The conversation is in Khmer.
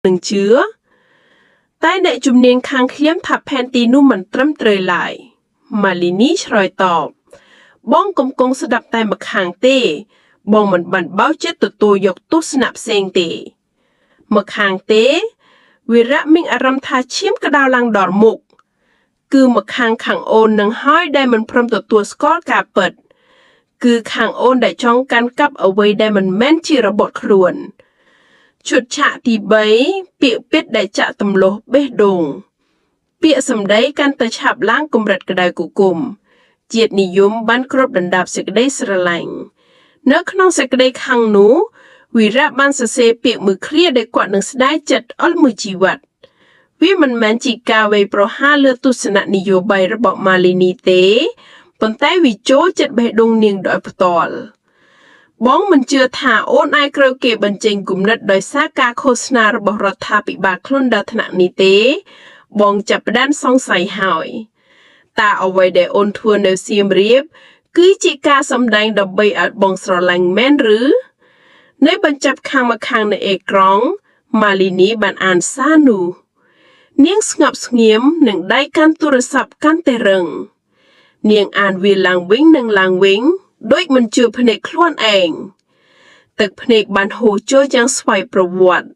នឹងជឿតែអ្នកជំនាញខាងខ្ញុំថាផែនទីនោះមិនត្រឹមត្រូវឡើយម៉ាលីនីឆ្លើយតបបងកំពុងស្ដាប់តែម្ខាងទេបងមិនបានបើកចិត្តទទួលយកទស្សនៈផ្សេងទេម្ខាងទេវីរៈមានអារម្មណ៍ថាឈាមក្តៅឡើងដល់មុខគឺម្ខាងអូននឹងហើយដែលមិនព្រមទទួលស្គាល់ការពិតគឺខាងអូនដែលចង់កាន់កាប់អ្វីដែលមិនមែនជារបស់ខ្លួនឈុតឆាកទី3ពាក្យពិតដែលចាក់ទម្លុះបេះដូងពាក្យសម្ដីកាន់តែឆាប់ឡើងកម្រិតក្តៅគគុំជាតិនិយមបានគ្របដណ្ដប់សេចក្តីស្រឡាញ់នៅក្នុងសេចក្តីខឹងនោះវីរៈបានសរសេរពាក្យមួយឃ្លាដែលគាត់នឹងស្ដាយចិត្តអស់មួយជីវិតវាមិនមែនជាការវាយប្រហារលើទស្សនៈនយោបាយរបស់ម៉ាលីនីទេប៉ុន្តែវាចូលចិត្តបេះដូងនាងដោយផ្ទាល់បងមិនជឿថាអូនអាចក្រោយគេបញ្ចេញគំនិតដោយសារការឃោសនារបស់រដ្ឋាភិបាលខ្លួនដល់ថ្នាក់នេះទេបងចាប់ផ្ដើមសង្ស័យហើយតើអ្វីដែលអូនធ្វើនៅសៀមរាបគឺជាការសម្ដែងដើម្បីឲ្យបងស្រឡាញ់មែនឬនៅបញ្ចប់ខាងម្ខាងនៃអេក្រង់ម៉ាលីនីបានអានសារនោះនាងស្ងប់ស្ងៀមនឹងដៃកាន់ទូរស័ព្ទកាន់តែរឹងនាងអានវាឡើងវិញនិងឡើងវិញដូចមិនជឿភ្នែកខ្លួនឯងទឹកភ្នែកបានហូរចូលយ៉ាងស្វ័យប្រវត្តិ